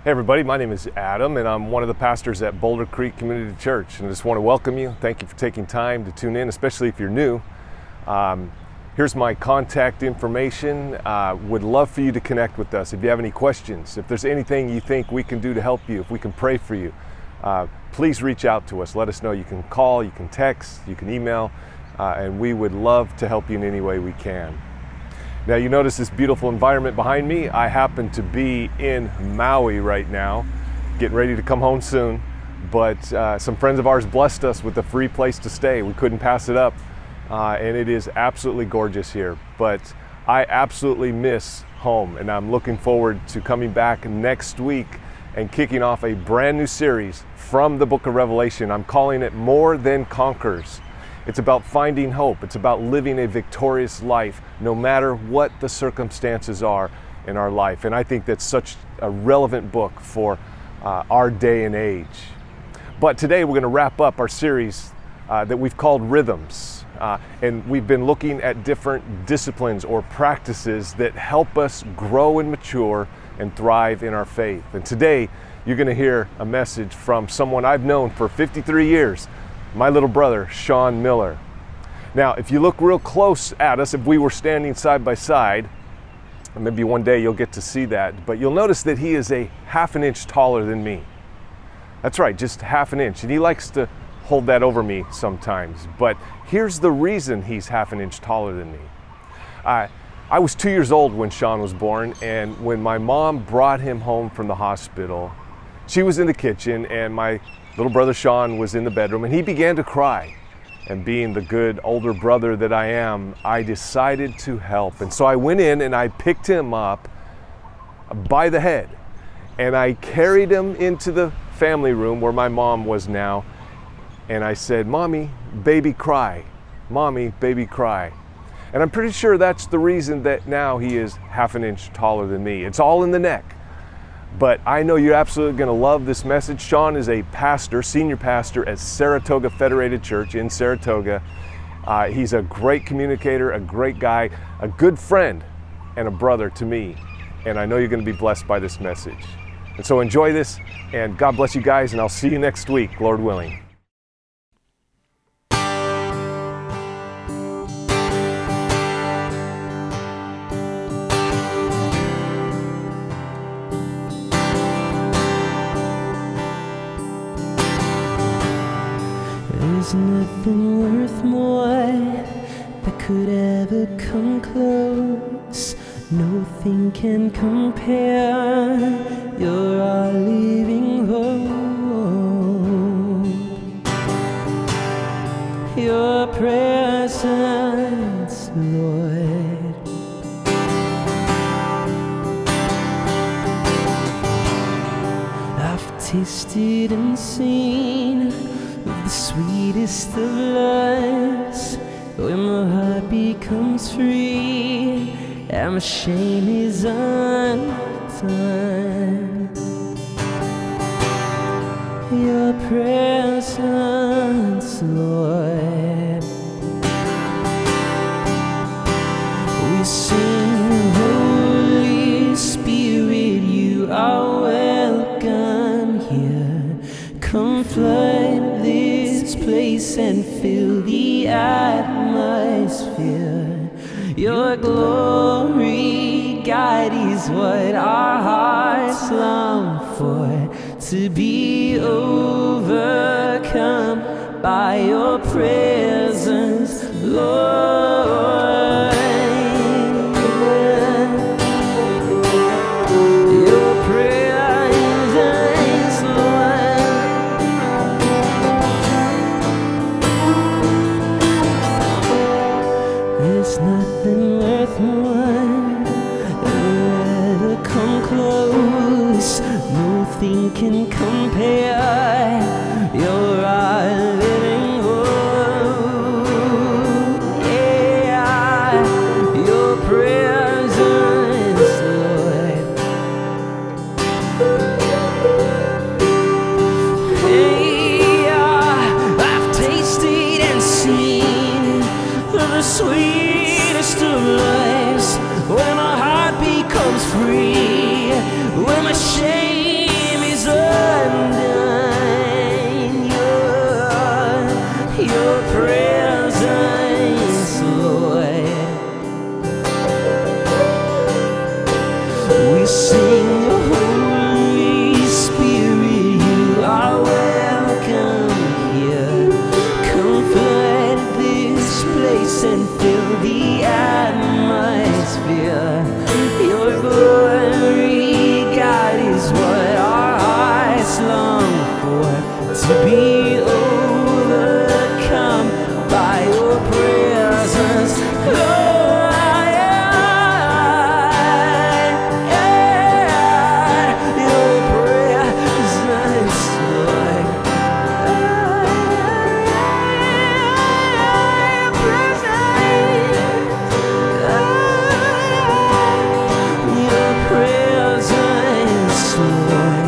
Hey everybody, my name is Adam and I'm one of the pastors at Boulder Creek Community Church, and I just want to welcome you. Thank you for taking time to tune in, especially if you're new. Here's my contact information. Would love for you to connect with us. If you have any questions, if there's anything you think we can do to help you, if we can pray for you, please reach out to us. Let us know. You can call, you can text, you can email, and we would love to help you in any way we can. Now you notice this beautiful environment behind me. I happen to be in Maui right now, getting ready to come home soon, but some friends of ours blessed us with a free place to stay. We couldn't pass it up, and it is absolutely gorgeous here. But I absolutely miss home, and I'm looking forward to coming back next week and kicking off a brand new series from the book of Revelation. I'm calling it More Than Conquerors. It's about finding hope. It's about living a victorious life no matter what the circumstances are in our life. And I think that's such a relevant book for our day and age. But today we're going to wrap up our series that we've called Rhythms. And we've been looking at different disciplines or practices that help us grow and mature and thrive in our faith. And today you're going to hear a message from someone I've known for 53 years, my little brother, Sean Miller. Now, if you look real close at us, if we were standing side by side, and maybe one day you'll get to see that, but you'll notice that he is a half an inch taller than me. That's right, just half an inch. And he likes to hold that over me sometimes. But here's the reason he's half an inch taller than me. I was 2 years old when Sean was born, and when my mom brought him home from the hospital, she was in the kitchen and my little brother Sean was in the bedroom, and he began to cry. And being the good older brother that I am, I decided to help. And so I went in and I picked him up by the head and I carried him into the family room where my mom was now. And I said, "Mommy, baby cry. Mommy, baby cry." And I'm pretty sure that's the reason that now he is half an inch taller than me. It's all in the neck. But I know you're absolutely going to love this message. Sean is a pastor, senior pastor at Saratoga Federated Church in Saratoga. He's a great communicator, a great guy, a good friend, and a brother to me. And I know you're going to be blessed by this message. And so enjoy this, and God bless you guys, and I'll see you next week, Lord willing. There's nothing worth more that could ever come close. Nothing can compare. You're our living hope. Your presence, Lord. I've tasted and seen the sweetest of loves, when my heart becomes free and my shame is undone. Your presence, Lord. We sing, Holy Spirit, you are welcome here. Come flood this place and fill the atmosphere. Your glory, God, is what our hearts long for, to be overcome by your presence, Lord. Your presence, there's nothing worth more that ever come close. Nothing can compare. You're our living hope. Yeah, your presence, Lord. Hey, I've tasted and seen the sweetest of lives, when my heart becomes free, when my shame to be overcome by your presence, Lord. Your presence, Lord. Your presence, Lord.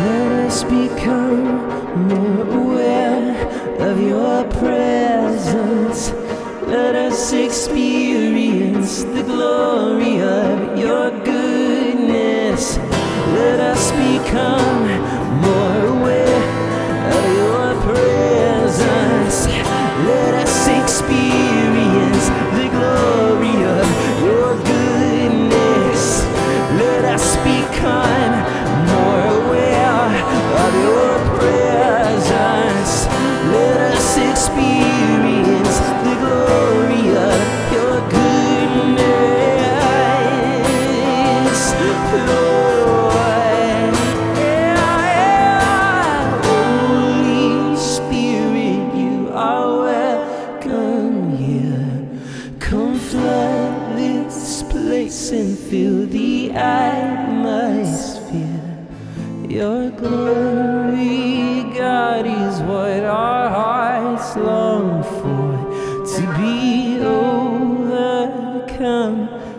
Let us become more aware of your presence. Let us experience the glory of your goodness. Let us become more aware of your presence. Let us experience the glory of your goodness. Let us become more aware of your presence. Let us experience the glory of your goodness, Lord. Holy Spirit, you are welcome here. Come flood this place and fill the atmosphere. Your glory, God, is what our hearts long for, to be overcome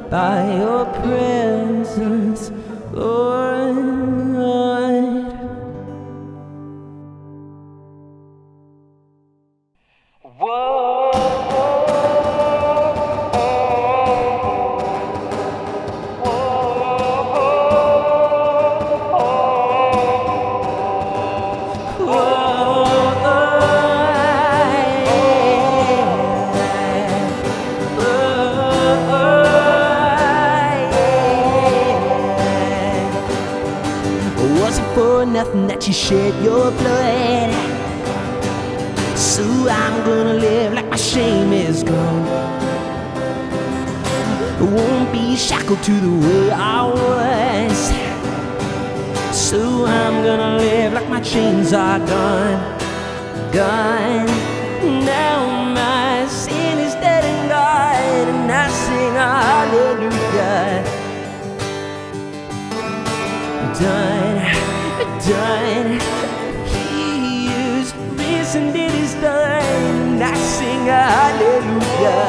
by your presence, Lord. Wasn't for nothing that you shed your blood, so I'm gonna live like my shame is gone. I won't be shackled to the way I was, so I'm gonna live like my chains are gone, gone. Now my sin is dead and gone, and I sing hallelujah. Done, done. He is risen, it is done. I sing hallelujah.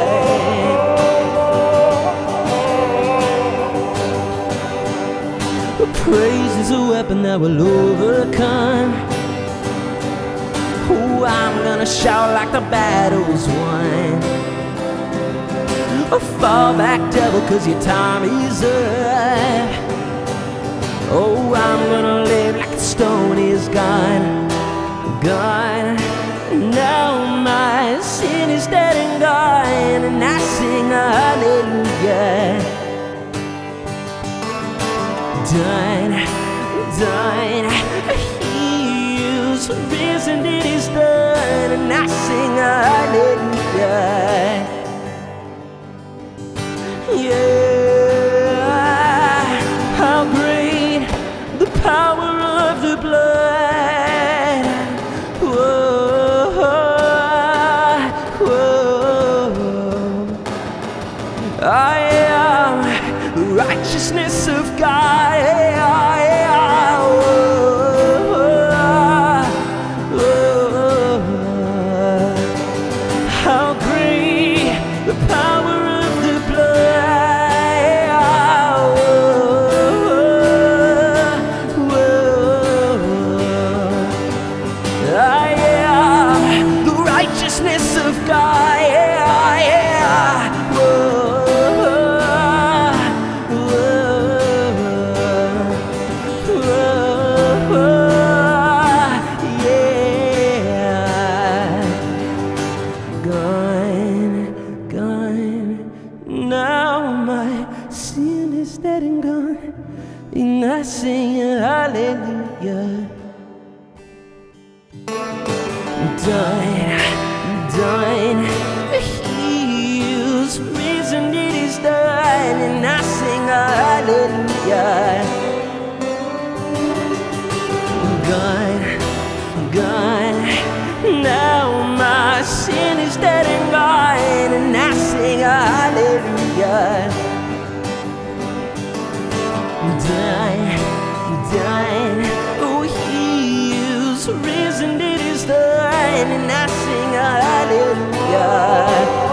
Praise is a weapon that will overcome. Oh, I'm gonna shout like the battle's won. Oh, fall back, devil, 'cause your time is up. Oh, I'm gonna live like the stone is gone, gone. Now my sin is dead and gone, and I sing hallelujah. Done, done. He is risen, it is done, and I sing hallelujah. Yeah, how great the power of the blood. Whoa, whoa. I am the righteousness of God. How great the power of the righteousness of God, yeah, yeah. Whoa, whoa, yeah. Gone, gone. Now my sin is dead and gone, and I sing hallelujah. Done, done. He is risen, it is done, and I sing hallelujah. hallelujah. Gone, now my sin is dead and gone, and I sing a hallelujah. Done, oh, he is risen, it is done, and I sing a hallelujah.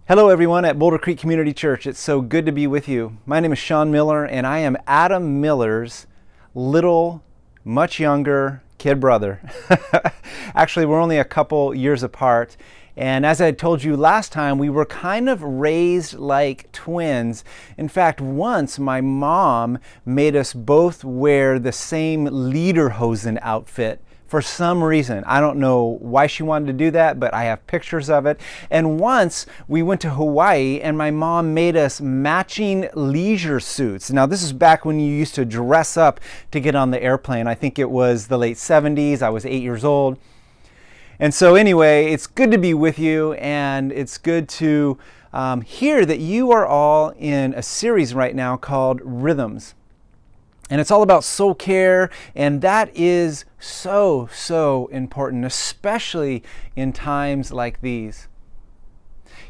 Hello everyone at Boulder Creek Community Church. It's so good to be with you. My name is Sean Miller and I am Adam Miller's little, much younger kid brother. Actually, we're only a couple years apart. And as I told you last time, we were kind of raised like twins. In fact, once my mom made us both wear the same lederhosen outfit. For some reason. I don't know why she wanted to do that, but I have pictures of it. And once we went to Hawaii and my mom made us matching leisure suits. Now this is back when you used to dress up to get on the airplane. I think it was the late 70s. I was 8 years old. And so anyway, it's good to be with you, and it's good to hear that you are all in a series right now called Rhythms. And it's all about soul care, and that is so important, especially in times like these.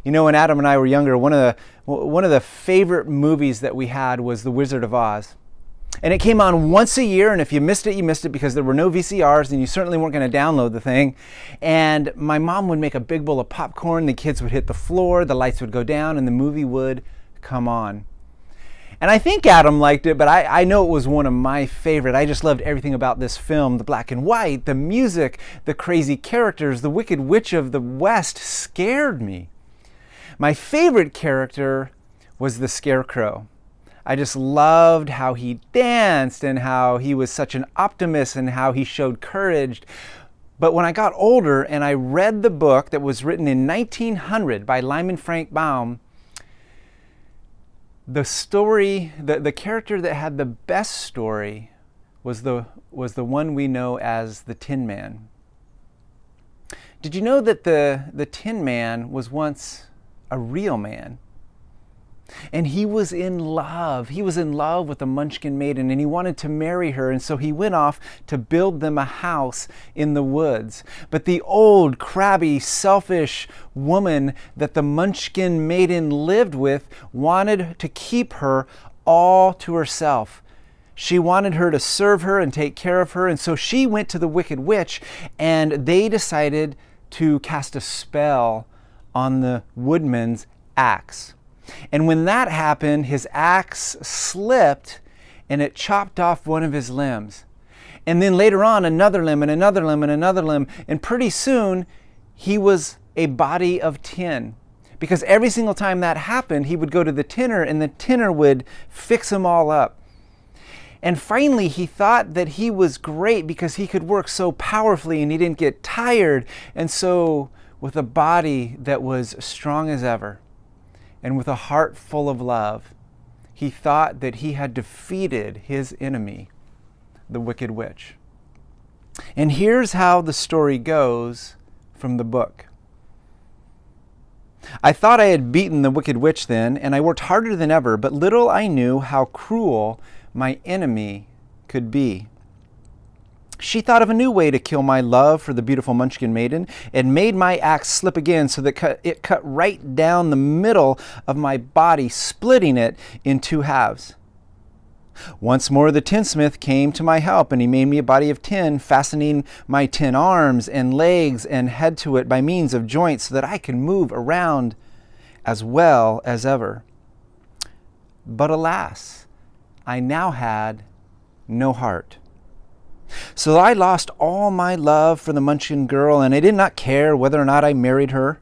You know, when Adam and I were younger, one of the favorite movies that we had was The Wizard of Oz. And it came on once a year, and if you missed it, you missed it, because there were no VCRs, and you certainly weren't going to download the thing. And my mom would make a big bowl of popcorn, the kids would hit the floor, the lights would go down, and the movie would come on. And I think Adam liked it, but I know it was one of my favorite. I just loved everything about this film. The black and white, the music, the crazy characters, the Wicked Witch of the West scared me. My favorite character was the Scarecrow. I just loved how he danced and how he was such an optimist and how he showed courage. But when I got older and I read the book that was written in 1900 by Lyman Frank Baum, the story, the character that had the best story was the one we know as the Tin Man. Did you know that the Tin Man was once a real man? And he was in love. He was in love with the Munchkin maiden, and he wanted to marry her, and so he went off to build them a house in the woods. But the old, crabby, selfish woman that the Munchkin maiden lived with wanted to keep her all to herself. She wanted her to serve her and take care of her, and so she went to the Wicked Witch, and they decided to cast a spell on the woodman's axe. And when that happened, his axe slipped and it chopped off one of his limbs. And then later on, another limb and another limb and another limb. And pretty soon, he was a body of tin. Because every single time that happened, he would go to the tinner and the tinner would fix him all up. And finally, he thought that he was great because he could work so powerfully and he didn't get tired. And so, with a body that was strong as ever, and with a heart full of love, he thought that he had defeated his enemy, the Wicked Witch. And here's how the story goes from the book. I thought I had beaten the Wicked Witch then, and I worked harder than ever, but little I knew how cruel my enemy could be. She thought of a new way to kill my love for the beautiful Munchkin maiden and made my axe slip again so that it cut right down the middle of my body, splitting it in two halves. Once more the tinsmith came to my help, and he made me a body of tin, fastening my tin arms and legs and head to it by means of joints so that I could move around as well as ever. But alas, I now had no heart. So I lost all my love for the Munchkin girl, and I did not care whether or not I married her.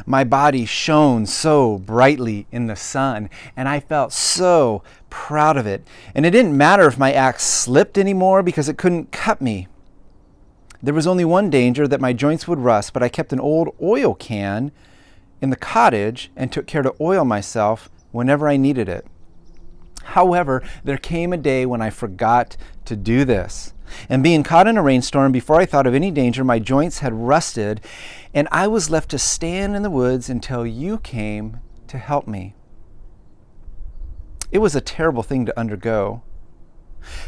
My body shone so brightly in the sun, and I felt so proud of it. And it didn't matter if my axe slipped anymore because it couldn't cut me. There was only one danger, that my joints would rust, but I kept an old oil can in the cottage and took care to oil myself whenever I needed it. However, there came a day when I forgot to do this. And being caught in a rainstorm, before I thought of any danger, my joints had rusted, and I was left to stand in the woods until you came to help me. It was a terrible thing to undergo.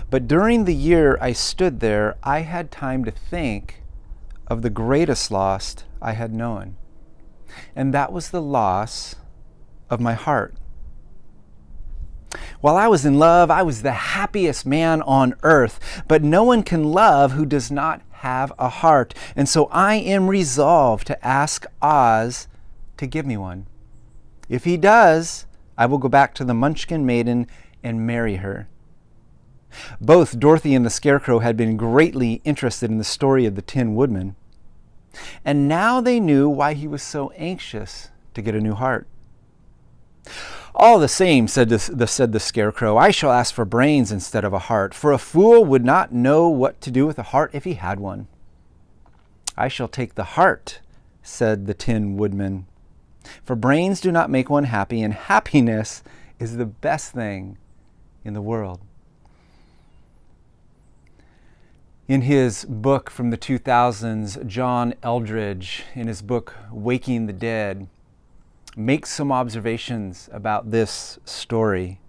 But during the year I stood there, I had time to think of the greatest loss I had known. And that was the loss of my heart. While I was in love, I was the happiest man on earth, but no one can love who does not have a heart. And so I am resolved to ask Oz to give me one. If he does, I will go back to the Munchkin Maiden and marry her. Both Dorothy and the Scarecrow had been greatly interested in the story of the Tin Woodman, and now they knew why he was so anxious to get a new heart. All the same, said the Scarecrow, I shall ask for brains instead of a heart, for a fool would not know what to do with a heart if he had one. I shall take the heart, said the Tin Woodman, for brains do not make one happy, and happiness is the best thing in the world. In his book from the 2000s, John Eldredge, in his book Waking the Dead, makes some observations about this story.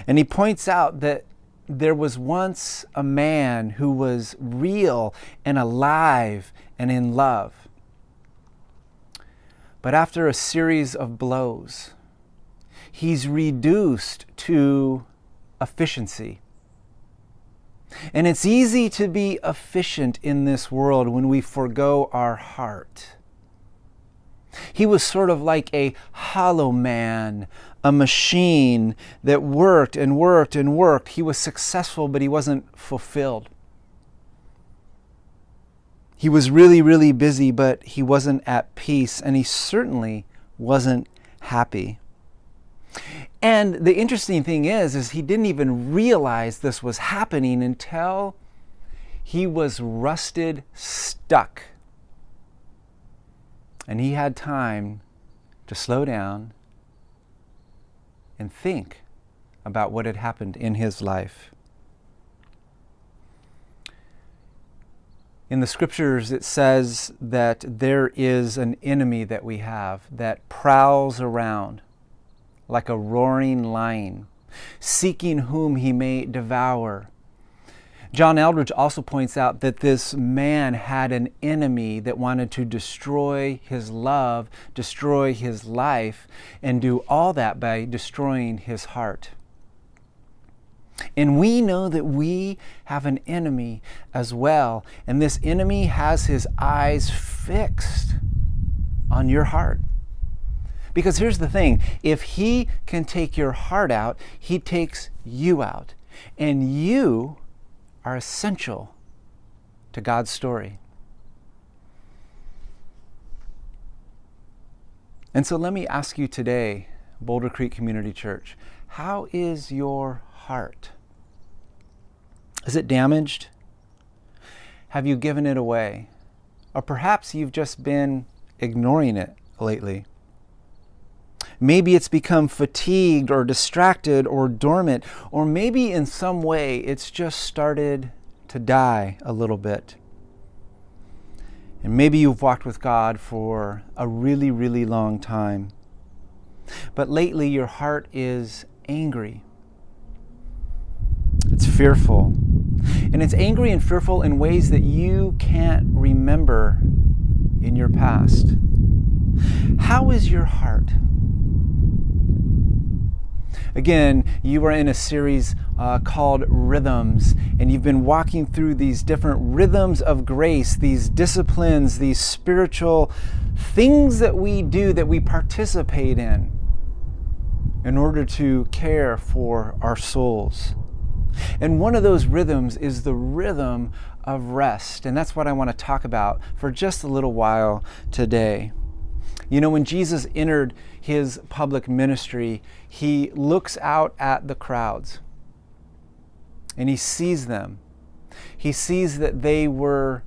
And he points out that there was once a man who was real and alive and in love. But after a series of blows, he's reduced to efficiency. And it's easy to be efficient in this world when we forgo our heart. He was sort of like a hollow man, a machine that worked and worked and worked. He was successful, but he wasn't fulfilled. He was really, really busy, but he wasn't at peace, and he certainly wasn't happy. And the interesting thing is he didn't even realize this was happening until he was rusted stuck. And he had time to slow down and think about what had happened in his life. In the scriptures, it says that there is an enemy that we have that prowls around like a roaring lion, seeking whom he may devour. John Eldredge also points out that this man had an enemy that wanted to destroy his love, destroy his life, and do all that by destroying his heart. And we know that we have an enemy as well, and this enemy has his eyes fixed on your heart. Because here's the thing, if he can take your heart out, he takes you out. And you are essential to God's story. And so let me ask you today, Boulder Creek Community Church, how is your heart? Is it damaged? Have you given it away? Or perhaps you've just been ignoring it lately. Maybe it's become fatigued or distracted or dormant, or maybe in some way it's just started to die a little bit. And maybe you've walked with God for a really, really long time. But lately your heart is angry. It's fearful. And it's angry and fearful in ways that you can't remember in your past. How is your heart? Again, you are in a series called Rhythms, and you've been walking through these different rhythms of grace, these disciplines, these spiritual things that we do, that we participate in order to care for our souls. And one of those rhythms is the rhythm of rest, and that's what I want to talk about for just a little while today. You know, when Jesus entered his public ministry, he looks out at the crowds and he sees them. He sees that they were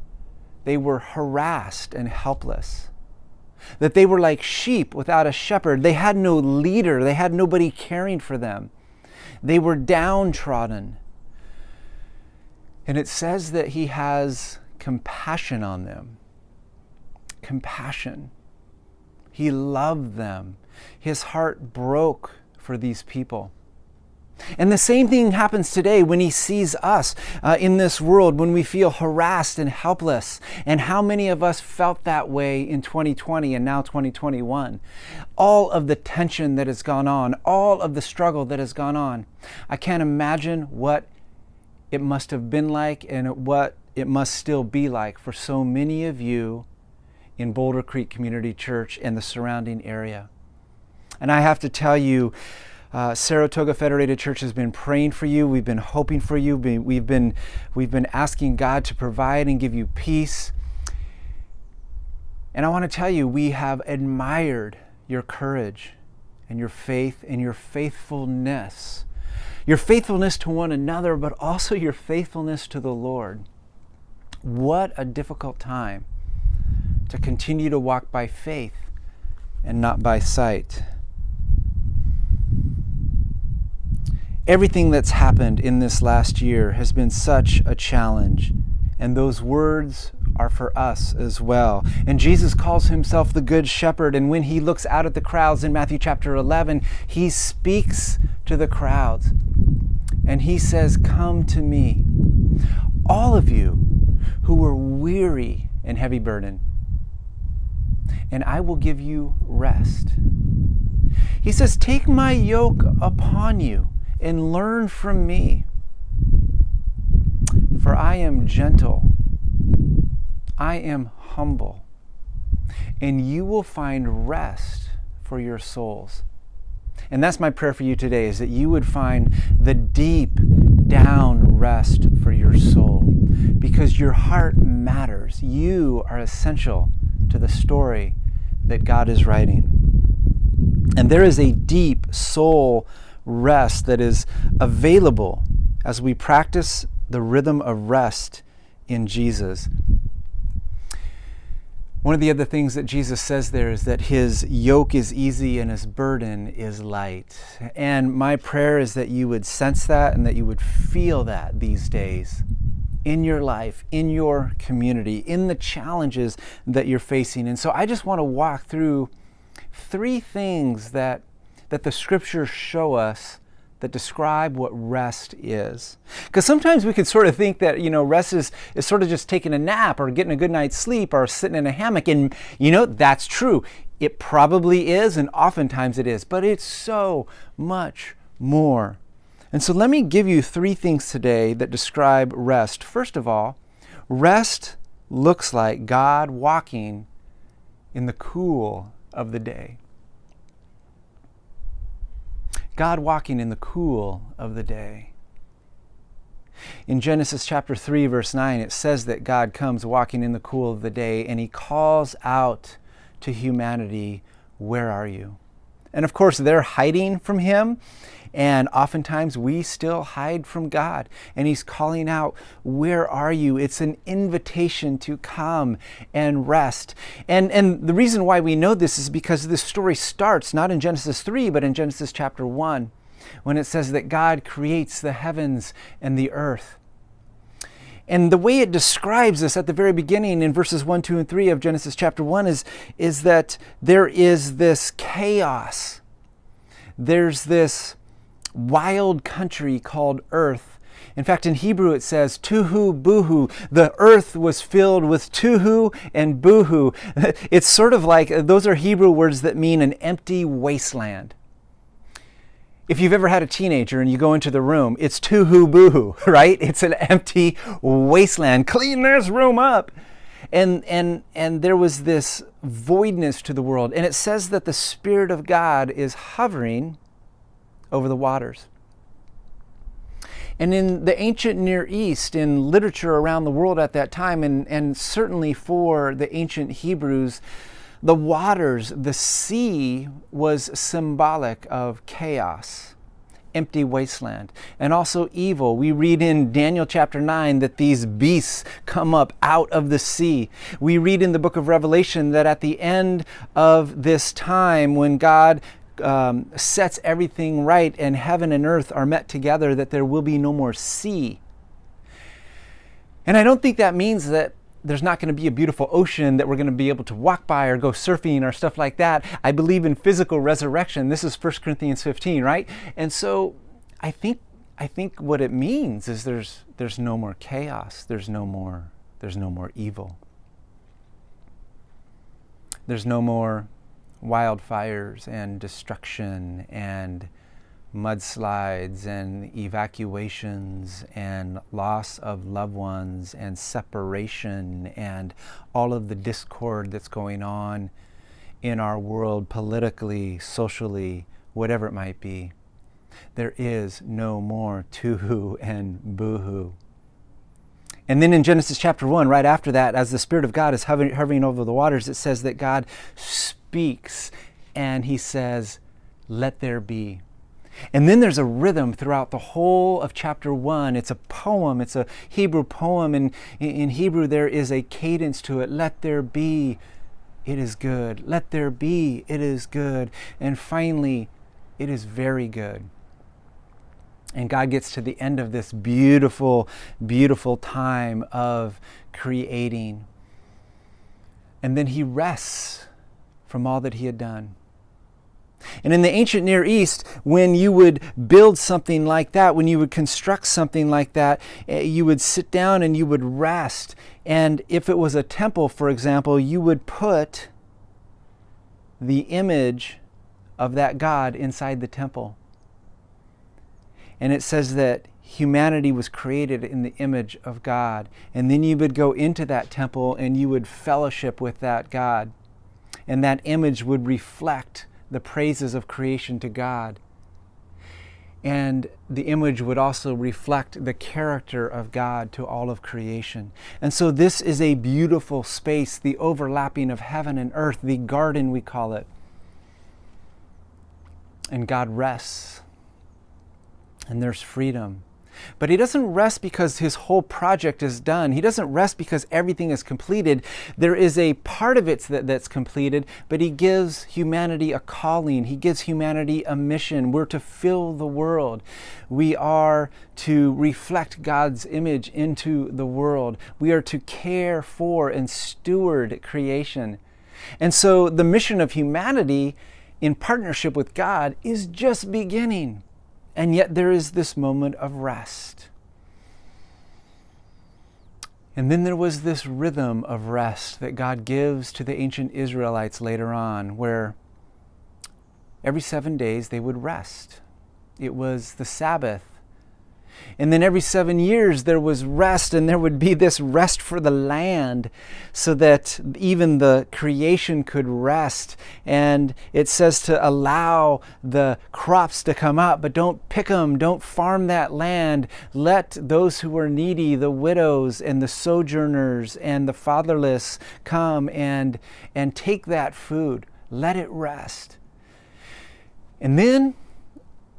they were harassed and helpless, that they were like sheep without a shepherd. They had no leader. They had nobody caring for them. They were downtrodden. And it says that he has compassion on them. Compassion. He loved them. His heart broke for these people. And the same thing happens today when he sees us in this world, when we feel harassed and helpless. And how many of us felt that way in 2020 and now 2021? All of the tension that has gone on, all of the struggle that has gone on. I can't imagine what it must have been like and what it must still be like for so many of you in Boulder Creek Community Church and the surrounding area. And I have to tell you, Saratoga Federated Church has been praying for you. We've been hoping for you. We've been asking God to provide and give you peace. And I want to tell you, we have admired your courage and your faith and your faithfulness. Your faithfulness to one another, but also your faithfulness to the Lord. What a difficult time to continue to walk by faith and not by sight. Everything that's happened in this last year has been such a challenge, and those words are for us as well. And Jesus calls himself the Good Shepherd, and when he looks out at the crowds in Matthew chapter 11, he speaks to the crowds, and he says, "Come to me, all of you who are weary and heavy burdened, and I will give you rest." He says, "Take my yoke upon you and learn from me, for I am gentle, I am humble, and you will find rest for your souls." And that's my prayer for you today, is that you would find the deep down rest for your soul, because your heart matters. You are essential to the story that God is writing. And there is a deep soul rest that is available as we practice the rhythm of rest in Jesus. One of the other things that Jesus says there is that his yoke is easy and his burden is light. And my prayer is that you would sense that and that you would feel that these days in your life, in your community, in the challenges that you're facing. And so I just want to walk through 3 things that the scriptures show us that describe what rest is. Because sometimes we could sort of think that, rest is sort of just taking a nap or getting a good night's sleep or sitting in a hammock. And, that's true. It probably is, and oftentimes it is. But it's so much more. And so let me give you 3 things today that describe rest. First of all, rest looks like God walking in the cool of the day. God walking in the cool of the day. In Genesis chapter 3, verse 9, it says that God comes walking in the cool of the day, and he calls out to humanity, "Where are you?" And of course, they're hiding from him, and oftentimes we still hide from God. And he's calling out, "Where are you?" It's an invitation to come and rest. And the reason why we know this is because this story starts not in Genesis 3, but in Genesis chapter 1, when it says that God creates the heavens and the earth. And the way it describes this at the very beginning in verses 1, 2, and 3 of Genesis chapter 1 is that there is this chaos. There's this wild country called earth. In fact, in Hebrew it says, tuhu buhu. The earth was filled with tuhu and buhu. It's sort of like, those are Hebrew words that mean an empty wasteland. If you've ever had a teenager and you go into the room, it's tuhu buhu, right? It's an empty wasteland. Clean this room up. And there was this voidness to the world. And it says that the Spirit of God is hovering over the waters. And in the ancient Near East, in literature around the world at that time, and certainly for the ancient Hebrews, the waters, the sea, was symbolic of chaos empty wasteland. And also evil. We read in Daniel chapter 9 that these beasts come up out of the sea. We read in the book of Revelation that at the end of this time, when God sets everything right and heaven and earth are met together, that there will be no more sea. And I don't think that means that there's not going to be a beautiful ocean that we're going to be able to walk by or go surfing or stuff like that. I believe in physical resurrection. This is 1 Corinthians 15, right? And so I think what it means is there's no more chaos. There's no more evil. There's no more wildfires and destruction and mudslides and evacuations and loss of loved ones and separation and all of the discord that's going on in our world politically, socially, whatever it might be. There is no more toohoo and boohoo. And then in Genesis chapter 1, right after that, as the Spirit of God is hovering over the waters, it says that God speaks and he says, "Let there be." And then there's a rhythm throughout the whole of chapter 1. It's a poem. It's a Hebrew poem. And in Hebrew, there is a cadence to it. Let there be, it is good. Let there be, it is good. And finally, it is very good. And God gets to the end of this beautiful, beautiful time of creating. And then he rests from all that he had done. And in the ancient Near East, when you would build something like that, when you would construct something like that, you would sit down and you would rest. And if it was a temple, for example, you would put the image of that God inside the temple. And it says that humanity was created in the image of God. And then you would go into that temple and you would fellowship with that God. And that image would reflect the praises of creation to God. And the image would also reflect the character of God to all of creation. And so this is a beautiful space, the overlapping of heaven and earth, the garden we call it. And God rests. And there's freedom. But he doesn't rest because his whole project is done. He doesn't rest because everything is completed. There is a part of it that's completed, but he gives humanity a calling. He gives humanity a mission. We're to fill the world. We are to reflect God's image into the world. We are to care for and steward creation. And so the mission of humanity in partnership with God is just beginning. And yet there is this moment of rest. And then there was this rhythm of rest that God gives to the ancient Israelites later on, where every 7 days they would rest. It was the Sabbath. And then every 7 years there was rest, and there would be this rest for the land so that even the creation could rest. And it says to allow the crops to come up, but don't pick them, don't farm that land. Let those who are needy, the widows and the sojourners and the fatherless come and take that food. Let it rest. And then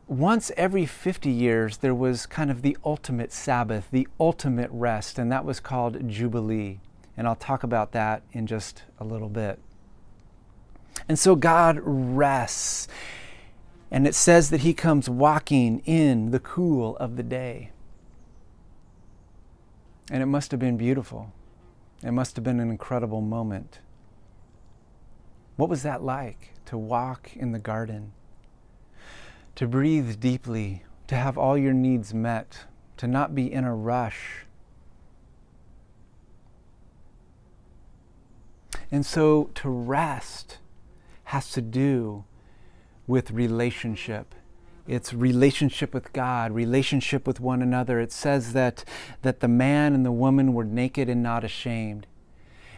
once every 50 years, there was kind of the ultimate Sabbath, the ultimate rest, and that was called Jubilee. And I'll talk about that in just a little bit. And so God rests, and it says that he comes walking in the cool of the day. And it must have been beautiful. It must have been an incredible moment. What was that like, to walk in the garden? To breathe deeply, to have all your needs met, to not be in a rush. And so to rest has to do with relationship. It's relationship with God, relationship with one another. It says that the man and the woman were naked and not ashamed.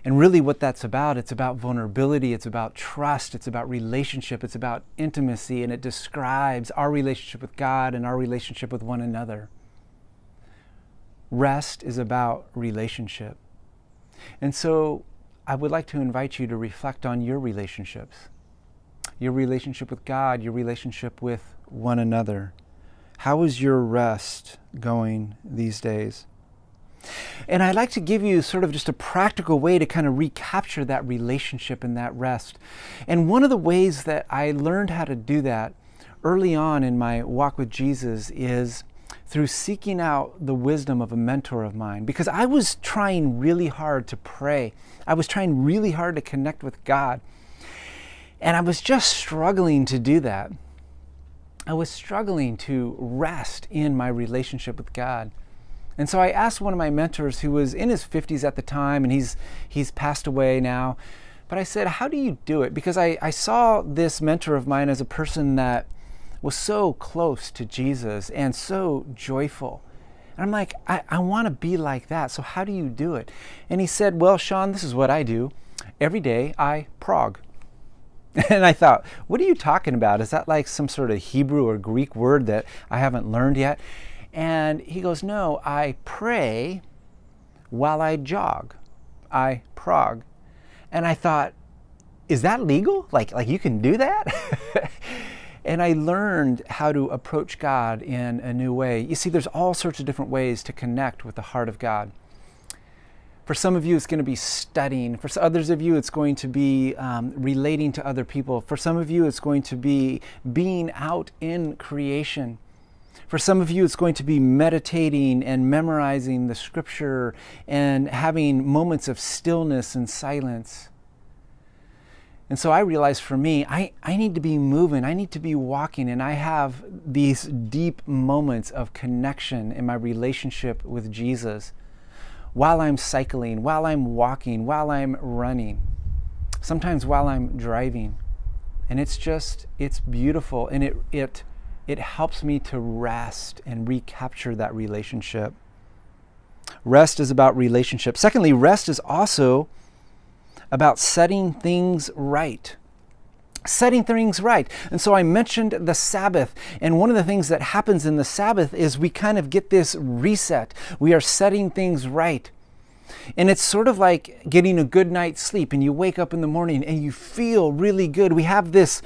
And really what that's about, it's about vulnerability, it's about trust, it's about relationship, it's about intimacy, and it describes our relationship with God and our relationship with one another. Rest is about relationship. And so I would like to invite you to reflect on your relationships. Your relationship with God, your relationship with one another. How is your rest going these days? And I'd like to give you sort of just a practical way to kind of recapture that relationship and that rest. And one of the ways that I learned how to do that early on in my walk with Jesus is through seeking out the wisdom of a mentor of mine, because I was trying really hard to pray. I was trying really hard to connect with God. And I was just struggling to do that. I was struggling to rest in my relationship with God. And so I asked one of my mentors, who was in his 50s at the time, and he's passed away now. But I said, how do you do it? Because I saw this mentor of mine as a person that was so close to Jesus and so joyful. And I'm like, I want to be like that. So how do you do it? And he said, well, Sean, this is what I do. Every day I prog. And I thought, what are you talking about? Is that like some sort of Hebrew or Greek word that I haven't learned yet? And he goes, no, I pray while I jog. I prog. And I thought, is that legal? Like you can do that? And I learned how to approach God in a new way. You see, there's all sorts of different ways to connect with the heart of God. For some of you, it's going to be studying. For others of you, it's going to be relating to other people. For some of you, it's going to be being out in creation. For some of you, it's going to be meditating and memorizing the scripture and having moments of stillness and silence. And so I realized for me, I need to be moving, I need to be walking, and I have these deep moments of connection in my relationship with Jesus while I'm cycling, while I'm walking, while I'm running, sometimes while I'm driving. And it's beautiful, and it helps me to rest and recapture that relationship. Rest is about relationship. Secondly, rest is also about setting things right. Setting things right. And so I mentioned the Sabbath. And one of the things that happens in the Sabbath is we kind of get this reset. We are setting things right. And it's sort of like getting a good night's sleep, and you wake up in the morning and you feel really good. We have this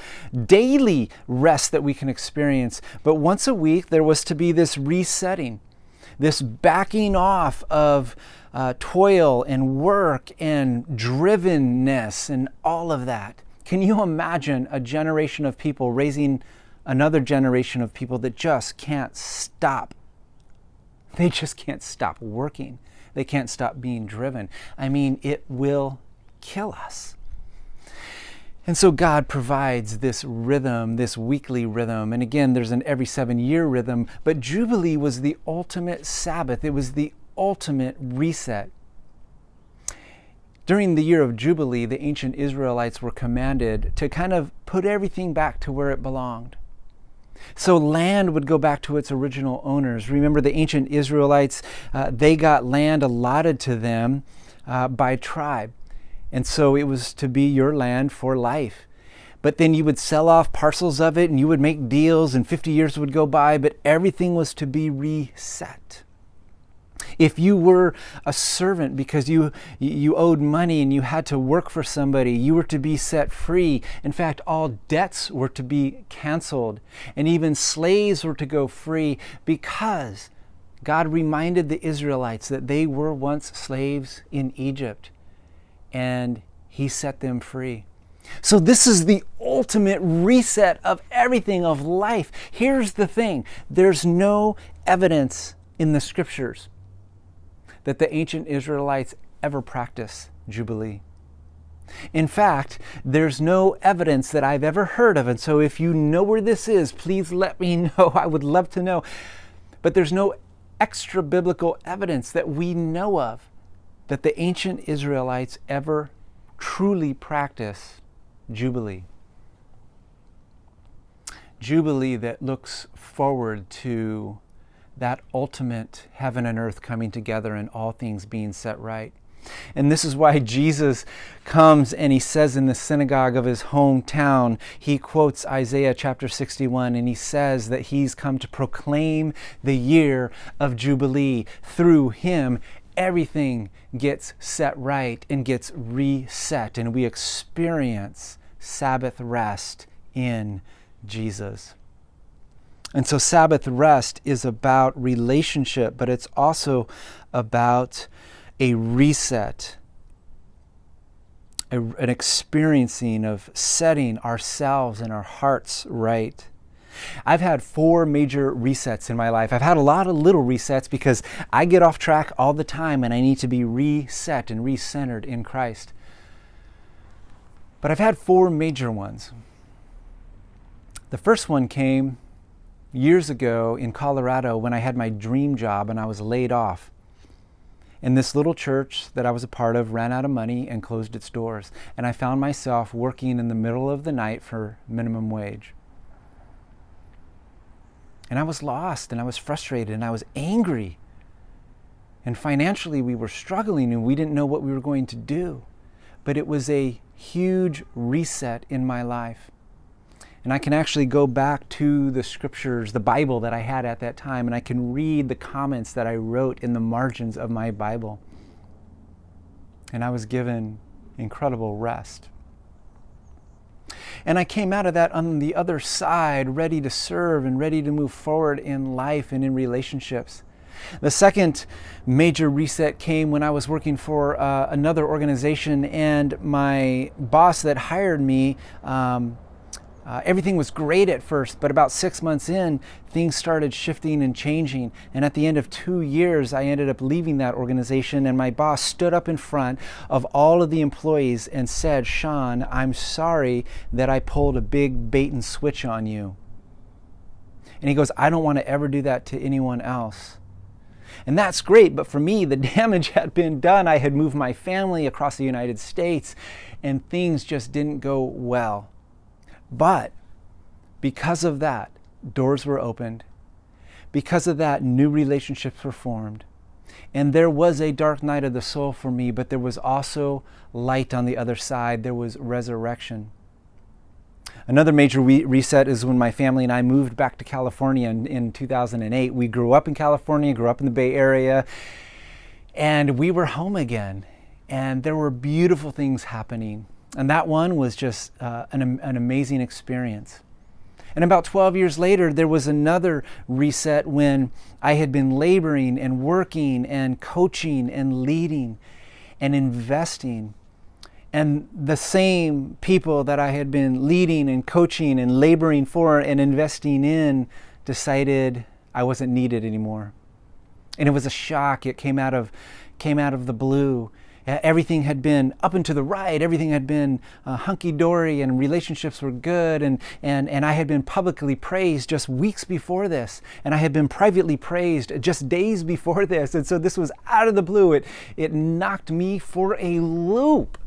daily rest that we can experience. But once a week, there was to be this resetting, this backing off of toil and work and drivenness and all of that. Can you imagine a generation of people raising another generation of people that just can't stop? They just can't stop working. They can't stop being driven. I mean, it will kill us. And so God provides this rhythm, this weekly rhythm. And again, there's an every 7-year rhythm, but Jubilee was the ultimate Sabbath. It was the ultimate reset. During the year of Jubilee, the ancient Israelites were commanded to kind of put everything back to where it belonged. So land would go back to its original owners. Remember, the ancient Israelites, they got land allotted to them by tribe. And so it was to be your land for life. But then you would sell off parcels of it and you would make deals, and 50 years would go by, but everything was to be reset. If you were a servant because you owed money and you had to work for somebody, you were to be set free. In fact, all debts were to be canceled, and even slaves were to go free, because God reminded the Israelites that they were once slaves in Egypt, and He set them free. So this is the ultimate reset of everything, of life. Here's the thing. There's no evidence in the scriptures that the ancient Israelites ever practiced Jubilee. In fact, there's no evidence that I've ever heard of. And so if you know where this is, please let me know. I would love to know. But there's no extra biblical evidence that we know of that the ancient Israelites ever truly practiced Jubilee. Jubilee that looks forward to that ultimate heaven and earth coming together and all things being set right. And this is why Jesus comes and He says in the synagogue of His hometown, He quotes Isaiah chapter 61, and He says that He's come to proclaim the year of Jubilee. Through Him, everything gets set right and gets reset, and we experience Sabbath rest in Jesus. And so Sabbath rest is about relationship, but it's also about a reset, an experiencing of setting ourselves and our hearts right. I've had 4 major resets in my life. I've had a lot of little resets because I get off track all the time and I need to be reset and recentered in Christ. But I've had 4 major ones. The first one came years ago in Colorado when I had my dream job and I was laid off. And this little church that I was a part of ran out of money and closed its doors. And I found myself working in the middle of the night for minimum wage. And I was lost and I was frustrated and I was angry. And financially we were struggling and we didn't know what we were going to do. But it was a huge reset in my life. And I can actually go back to the scriptures, the Bible that I had at that time, and I can read the comments that I wrote in the margins of my Bible. And I was given incredible rest. And I came out of that on the other side, ready to serve and ready to move forward in life and in relationships. The second major reset came when I was working for another organization, and my boss that hired me, everything was great at first, but about 6 months in, things started shifting and changing. And at the end of 2 years, I ended up leaving that organization, and my boss stood up in front of all of the employees and said, "Sean, I'm sorry that I pulled a big bait and switch on you." And he goes, "I don't want to ever do that to anyone else." And that's great, but for me, the damage had been done. I had moved my family across the United States, and things just didn't go well. But because of that, doors were opened. Because of that, new relationships were formed. And there was a dark night of the soul for me, but there was also light on the other side. There was resurrection. Another major reset is when my family and I moved back to California in 2008. We grew up in California, grew up in the Bay Area, and we were home again. And there were beautiful things happening. And that one was just an amazing experience. And about 12 years later, there was another reset when I had been laboring and working and coaching and leading and investing. And the same people that I had been leading and coaching and laboring for and investing in decided I wasn't needed anymore. And it was a shock. It came out of the blue. Everything had been up and to the right. Everything had been hunky-dory, and relationships were good. And I had been publicly praised just weeks before this. And I had been privately praised just days before this. And so this was out of the blue. It knocked me for a loop.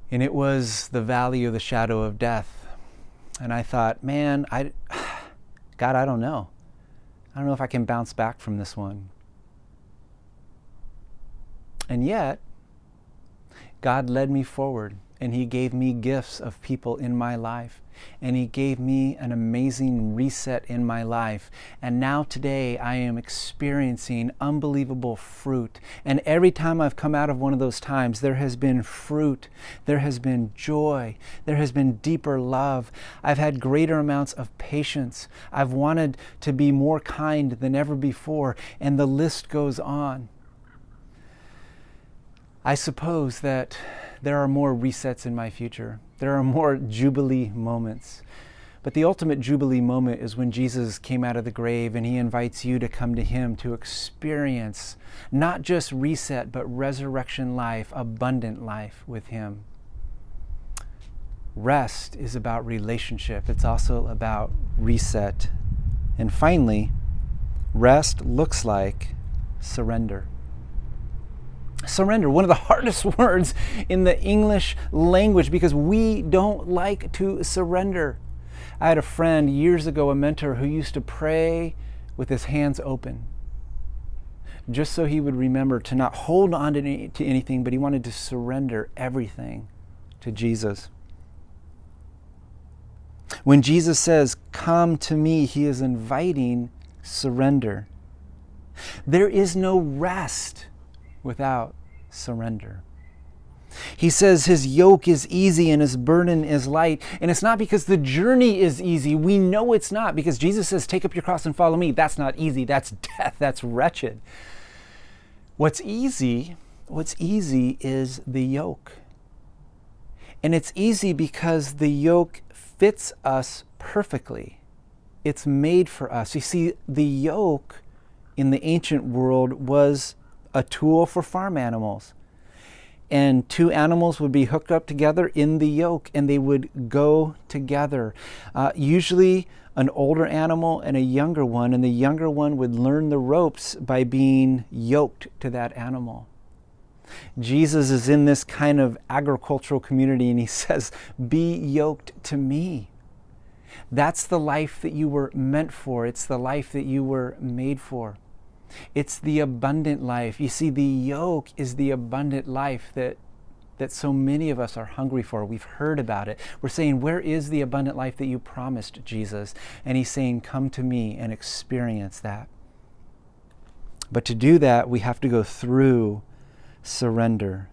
And it was the valley of the shadow of death. And I thought, man, God, I don't know. I don't know if I can bounce back from this one. And yet, God led me forward, and He gave me gifts of people in my life, and He gave me an amazing reset in my life. And now today I am experiencing unbelievable fruit. And every time I've come out of one of those times, there has been fruit, there has been joy, there has been deeper love. I've had greater amounts of patience. I've wanted to be more kind than ever before, and the list goes on. I suppose that there are more resets in my future. There are more Jubilee moments. But the ultimate Jubilee moment is when Jesus came out of the grave and He invites you to come to Him to experience not just reset, but resurrection life, abundant life with Him. Rest is about relationship. It's also about reset. And finally, rest looks like surrender. Surrender, one of the hardest words in the English language, because we don't like to surrender. I had a friend years ago, a mentor, who used to pray with his hands open, just so he would remember to not hold on to anything, but he wanted to surrender everything to Jesus. When Jesus says, "Come to me," He is inviting surrender. There is no rest without surrender. He says his yoke is easy and his burden is light. And it's not because the journey is easy. We know it's not, because Jesus says, take up your cross and follow me. That's not easy. That's death. That's wretched. What's easy is the yoke. And it's easy because the yoke fits us perfectly. It's made for us. You see, the yoke in the ancient world was a tool for farm animals. And two animals would be hooked up together in the yoke, and they would go together. Usually an older animal and a younger one, and the younger one would learn the ropes by being yoked to that animal. Jesus is in this kind of agricultural community, and he says, be yoked to me. That's the life that you were meant for. It's the life that you were made for. It's the abundant life. You see, the yoke is the abundant life that so many of us are hungry for. We've heard about it. We're saying, where is the abundant life that you promised, Jesus? And he's saying, come to me and experience that. But to do that, we have to go through surrender.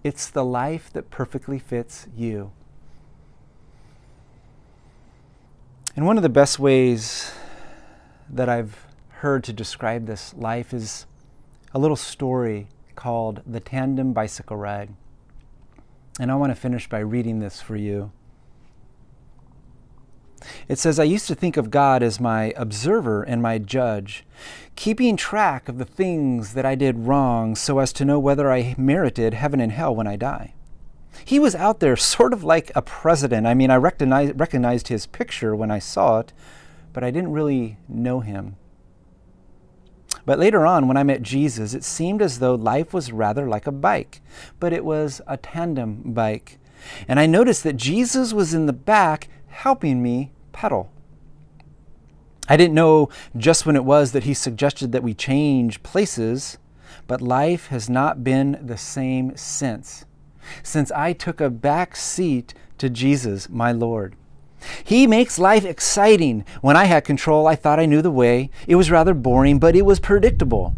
It's the life that perfectly fits you. And one of the best ways that I've heard to describe this life is a little story called The Tandem Bicycle Ride. And I want to finish by reading this for you. It says, I used to think of God as my observer and my judge, keeping track of the things that I did wrong so as to know whether I merited heaven and hell when I die. He was out there sort of like a president. I mean, I recognized his picture when I saw it, but I didn't really know him. But later on, when I met Jesus, it seemed as though life was rather like a bike, but it was a tandem bike. And I noticed that Jesus was in the back helping me pedal. I didn't know just when it was that he suggested that we change places, but life has not been the same since I took a back seat to Jesus, my Lord. He makes life exciting. When I had control, I thought I knew the way. It was rather boring, but it was predictable.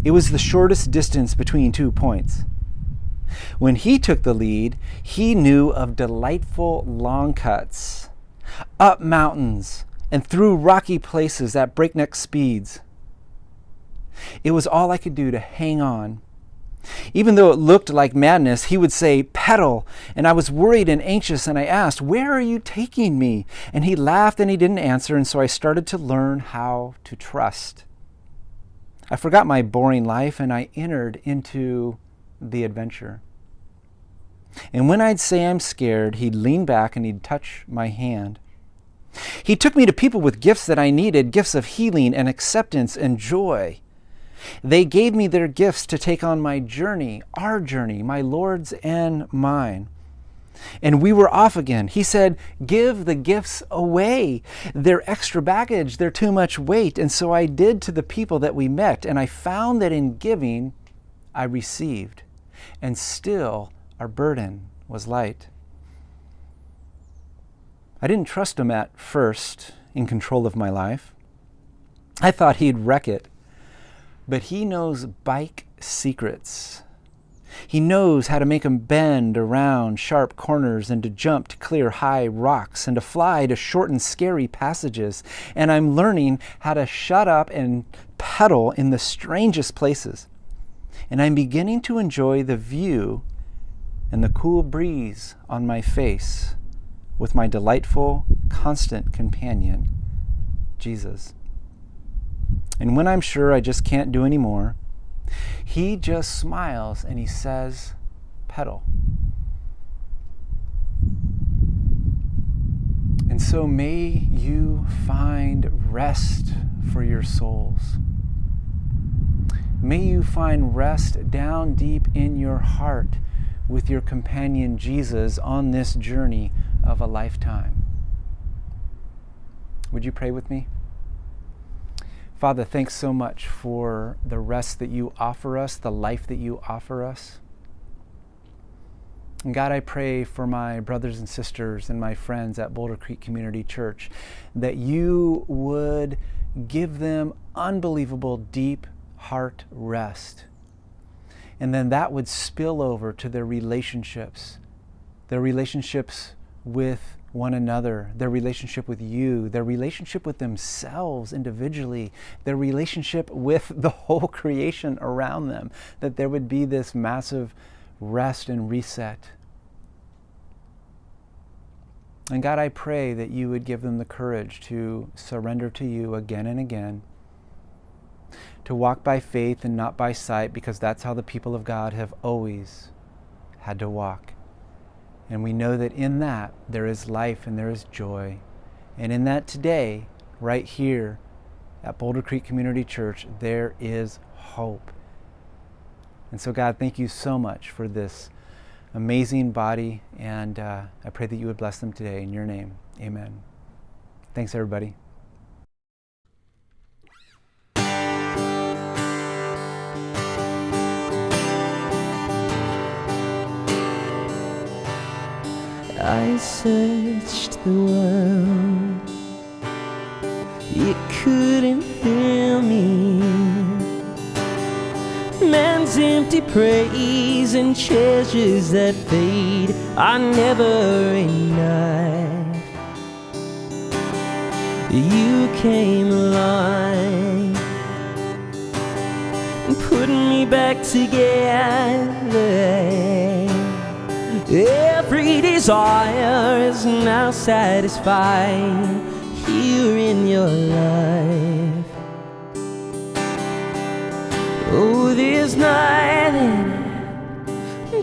It was the shortest distance between 2 points. When he took the lead, he knew of delightful long cuts, up mountains, and through rocky places at breakneck speeds. It was all I could do to hang on. Even though it looked like madness, he would say, pedal. And I was worried and anxious, and I asked, where are you taking me? And he laughed and he didn't answer, and so I started to learn how to trust. I forgot my boring life, and I entered into the adventure. And when I'd say I'm scared, he'd lean back and he'd touch my hand. He took me to people with gifts that I needed, gifts of healing and acceptance and joy. They gave me their gifts to take on my journey, our journey, my Lord's and mine. And we were off again. He said, give the gifts away. They're extra baggage. They're too much weight. And so I did to the people that we met. And I found that in giving, I received. And still, our burden was light. I didn't trust him at first in control of my life. I thought he'd wreck it. But he knows bike secrets. He knows how to make them bend around sharp corners and to jump to clear high rocks and to fly to shorten scary passages. And I'm learning how to shut up and pedal in the strangest places. And I'm beginning to enjoy the view and the cool breeze on my face with my delightful, constant companion, Jesus. And when I'm sure I just can't do any more, he just smiles and he says, pedal. And so may you find rest for your souls. May you find rest down deep in your heart with your companion Jesus on this journey of a lifetime. Would you pray with me? Father, thanks so much for the rest that you offer us, the life that you offer us. And God, I pray for my brothers and sisters and my friends at Boulder Creek Community Church that you would give them unbelievable deep heart rest. And then that would spill over to their relationships with one another, their relationship with you, their relationship with themselves individually, their relationship with the whole creation around them, that there would be this massive rest and reset. And God, I pray that you would give them the courage to surrender to you again and again, to walk by faith and not by sight, because that's how the people of God have always had to walk. And we know that in that there is life and there is joy. And in that today, right here at Boulder Creek Community Church, there is hope. And so God, thank you so much for this amazing body, and I pray that you would bless them today in your name. Amen. Thanks, everybody. I searched the world, it couldn't fill me. Man's empty praise and treasures that fade are never enough. You came along and put me back together. Every desire is now satisfied here in your life. Oh, there's nothing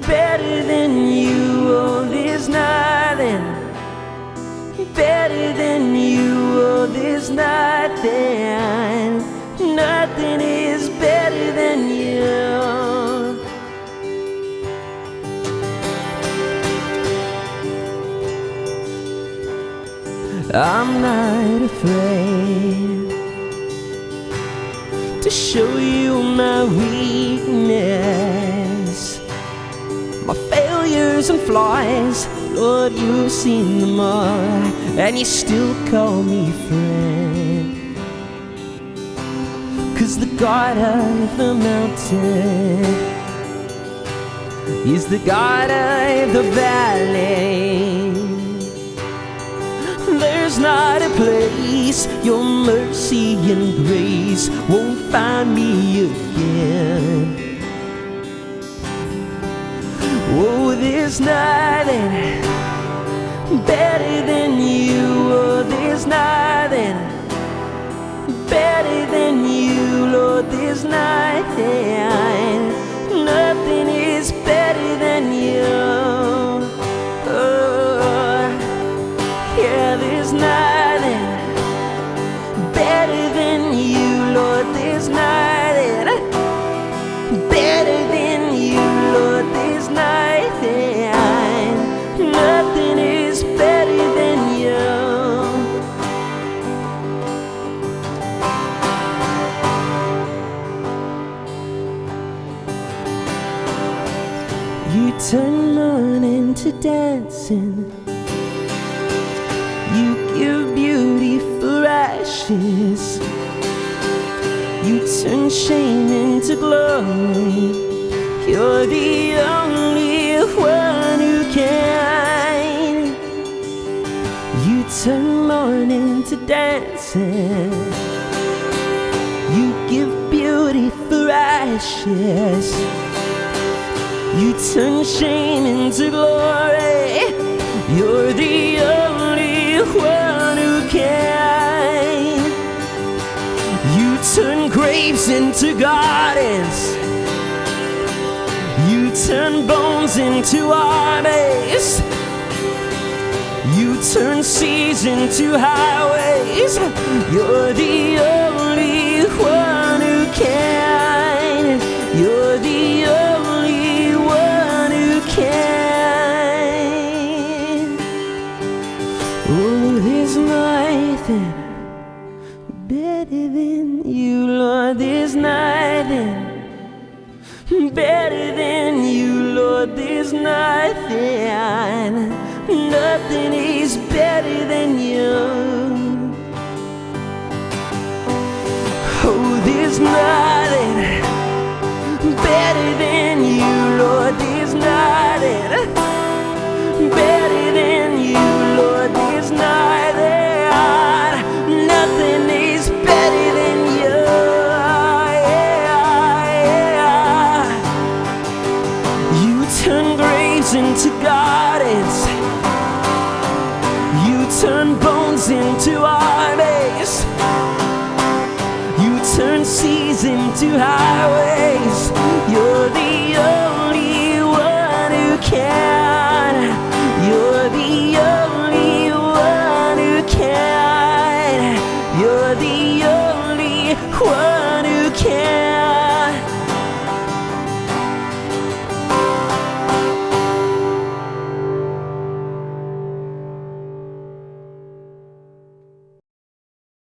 better than you. Oh, there's nothing better than you. Oh, there's nothing is better than you. I'm not afraid to show you my weakness, my failures and flaws. Lord, you've seen them all, and you still call me friend. 'Cause the God of the mountain is the God of the valley. There's not a place your mercy and grace won't find me again. Oh, there's nothing better than you. Oh, there's nothing better than you. Lord, there's nothing is better than you. Yeah, there's nothing better than you, Lord. There's nothing better than you, Lord. There's nothing is better than you. You turn mourning to dancing. You give beauty for ashes. You turn shame into glory. You're the only one who can. You turn mourning to dancing. You give beauty for ashes. You turn shame into glory. You're the only one who can. You turn graves into gardens. You turn bones into armies. You turn seas into highways. You're the only one who can. You're the only one who can. Oh, there's nothing better than you, Lord. There's nothing better than you, Lord. There's nothing is better than you. Oh, there's nothing better than you. byways into highways. You're the